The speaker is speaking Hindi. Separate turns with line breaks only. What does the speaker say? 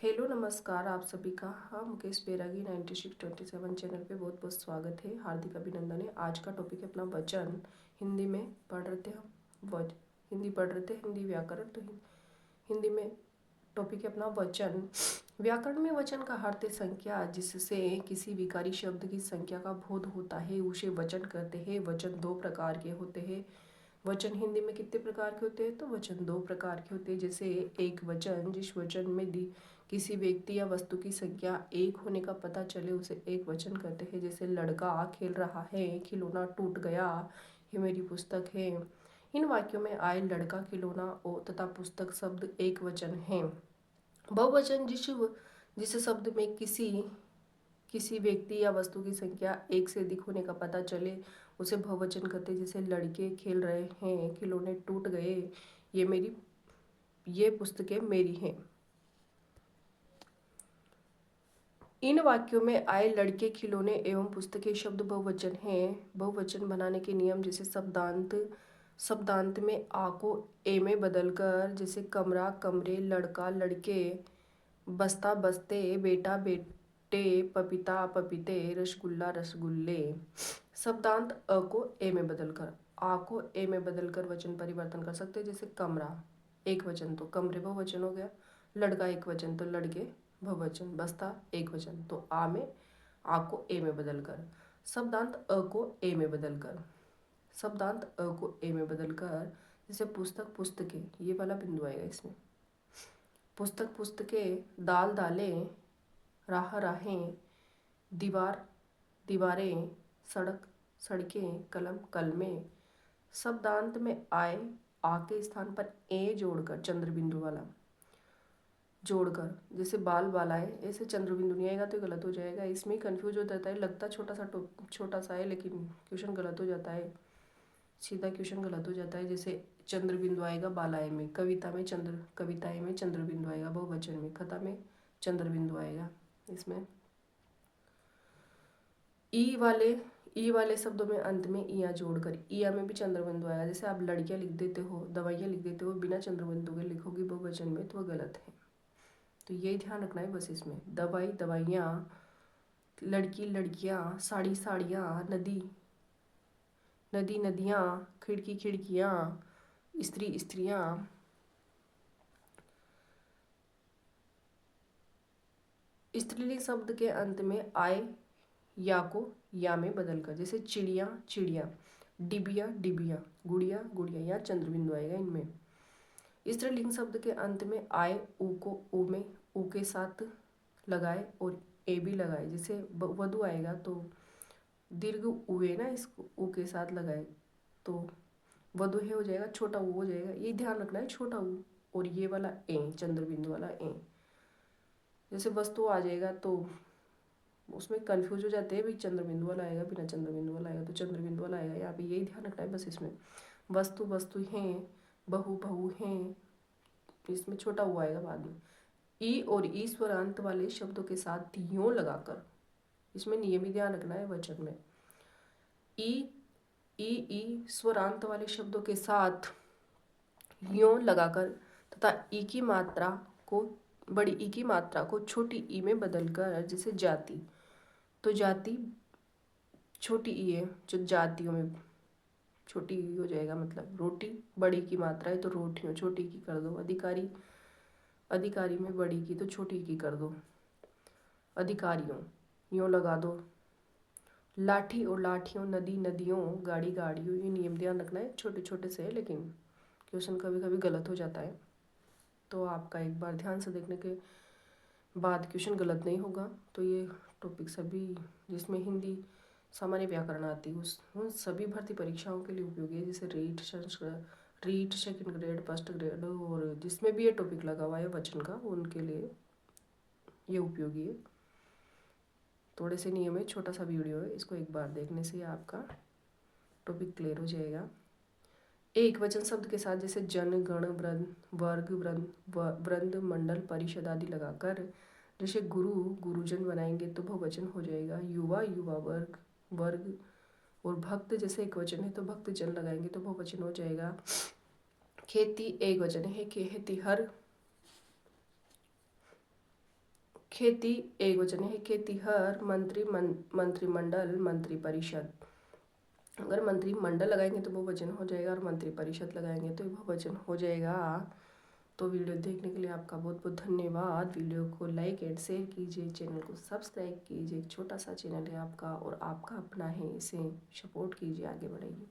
हेलो नमस्कार आप सभी का। हाँ, मुकेश बैरागी 9627 चैनल पे बहुत बहुत स्वागत है, हार्दिक अभिनंदन है। आज का टॉपिक है अपना वचन। हिंदी में पढ़ रहे थे हम हिंदी पढ़ रहे थे, हिंदी व्याकरण। तो हिंदी में टॉपिक है अपना वचन। व्याकरण में वचन का अर्थ है संख्या, जिससे किसी विकारी शब्द की संख्या का बोध होता है, उसे वचन कहते हैं। वचन दो प्रकार के होते हैं। वचन हिंदी में कितने प्रकार के होते हैं? तो वचन दो प्रकार के होते हैं। जैसे एक वचन, जिस वचन में दी किसी व्यक्ति या वस्तु की संख्या एक होने का पता चले, उसे एक वचन कहते हैं। जैसे लड़का खेल रहा है, खिलौना टूट गया, ये मेरी पुस्तक है। इन वाक्यों में आए लड़का, खिलौना और तथा पुस्तक शब्द एक वचन है। बहुवचन, जिस शब्द में किसी व्यक्ति या वस्तु की संख्या एक से अधिक होने का पता चले, उसे बहुवचन कहते हैं। जैसे लड़के खेल रहे हैं, खिलौने टूट गए, ये पुस्तकें मेरी हैं। इन वाक्यों में आए लड़के, खिलौने एवं पुस्तकें शब्द बहुवचन हैं। बहुवचन बनाने के नियम, जैसे शब्दांत में आ को ए में बदलकर, जैसे कमरा कमरे, लड़का लड़के, बस्ता बस्ते, बेटा बेटे, पपीता पपीते, रसगुल्ला रसगुल्ले। शब्दांत अ को ए में बदलकर, आ को ए में बदलकर वचन परिवर्तन कर सकते हैं। जैसे कमरा एक वचन तो कमरे बहुवचन हो गया, लड़का एक वचन तो लड़के बहुवचन, बस्ता एक वचन तो आ में आ को ए में बदलकर। शब्दांत अ को ए में बदलकर, शब्दांत अ को ए में बदलकर, जैसे पुस्तक पुस्तकें, ये वाला बिंदु आएगा इसमें। पुस्तक पुस्तकें, दाल दालें, राह राहें, दीवार दीवारें, सड़क सड़कें, कलम कलमें। शब्दांत में आए आ के स्थान पर ए जोड़कर, चंद्र बिंदु वाला जोड़कर, जैसे बाल बालाएं, ऐसे चंद्र बिंदु नहीं आएगा तो गलत हो जाएगा। इसमें कंफ्यूज हो जाता है, लगता छोटा सा है, लेकिन क्वेश्चन गलत हो जाता है, सीधा क्वेश्चन गलत हो जाता है। जैसे चंद्र बिंदु आएगा बालाएं में, कविताएं में चंद्र बिंदु आएगा बहुवचन में, कथा में चंद्र बिंदु आएगा। इसमें ई वाले शब्दों में अंत में इया जोड़कर, इया में भी चंद्र बिंदु आएगा। जैसे आप लड़कियां लिख देते हो, दवाइयां लिख देते हो, बिना चंद्र बिंदु के लिखोगे बहुवचन में तो वह गलत है। तो यही ध्यान रखना है बस। इसमें दवाई दवाइयाँ, लड़की लड़कियाँ, साड़ी साड़ियाँ, नदी नदी नदियाँ, खिड़की खिड़कियाँ, स्त्री स्त्रियाँ। स्त्रीलिंग शब्द के अंत में आए या को या में बदलकर, जैसे चिड़िया चिड़िया, डिबिया डिबिया, गुड़िया गुड़िया, या चंद्र बिंदु आएगा इनमें। स्त्रीलिंग शब्द के अंत में आए ऊ को ऊ में ऊ के साथ लगाए और ए भी लगाए। जैसे वधु आएगा तो दीर्घ ऊ है ना, इसको ऊ के साथ लगाए तो वधु है हो जाएगा, छोटा ऊ हो जाएगा। ये ध्यान रखना है, छोटा ऊ और ये वाला ए, चंद्र बिंदु वाला ए। जैसे वस्तु आ जाएगा तो उसमें कंफ्यूज हो जाते हैं, भाई चंद्र बिंदु वाला आएगा, बिना चंद्र बिंदु वाला आएगा, तो चंद्र बिंदु वाला आएगा। यहाँ पे यही ध्यान रखना है बस। इसमें वस्तु वस्तु हैं, बहु बहु हैं, इसमें छोटा हुआ आएगा बाद में। ई और ई स्वरांत वाले शब्दों के साथ यों लगाकर, इसमें नियम ही ध्यान रखना है वचन में। ई ई स्वरांत वाले शब्दों के साथ यों लगाकर तथा ई की मात्रा को, बड़ी ई की मात्रा को छोटी ई में बदलकर, जैसे जाति तो जाति छोटी ई है, जो जातियों में छोटी ई हो जाएगा। मतलब रोटी बड़ी की मात्रा है तो रोटियों छोटी की कर दो। अधिकारी अधिकारी में बड़ी की तो छोटी की कर दो, अधिकारियों यूँ लगा दो। लाठी और लाठियों, नदी नदियों, गाड़ी गाड़ियों। ये नियम ध्यान रखना है, छोटे छोटे से है लेकिन क्वेश्चन कभी कभी गलत हो जाता है, तो आपका एक बार ध्यान से देखने के बाद क्वेश्चन गलत नहीं होगा। तो ये टॉपिक सभी जिसमें हिंदी सामान्य व्याकरण आती है उन सभी भर्ती परीक्षाओं के लिए उपयोगी है। जैसे REET second grade, first grade, और जिसमें भी ये टॉपिक लगा हुआ है वचन का, उनके लिए ये उपयोगी है। थोड़े से नियम है, छोटा सा वीडियो है, इसको एक बार देखने से आपका टॉपिक क्लियर हो जाएगा। एक वचन शब्द के साथ जैसे जन गण वृंद वर्ग वृंद मंडल परिषद आदि लगाकर, जैसे गुरु गुरुजन बनाएंगे तो बहुवचन हो जाएगा। युवा युवा वर्ग और भक्त जैसे एक वचन है तो भक्त जन लगाएंगे तो बहुवचन हो जाएगा। खेती एक वचन है, खेती हर खेती एक वचन है, खेतीहर, मंत्रिमंडल, मंत्रिपरिषद। अगर मंत्रिमंडल लगाएंगे तो बहुवचन हो जाएगा और मंत्रिपरिषद लगाएंगे तो बहुवचन हो जाएगा। तो वीडियो देखने के लिए आपका बहुत बहुत धन्यवाद। वीडियो को लाइक एंड शेयर कीजिए, चैनल को सब्सक्राइब कीजिए। एक छोटा सा चैनल है आपका और आपका अपना है, इसे सपोर्ट कीजिए, आगे बढ़ाइए।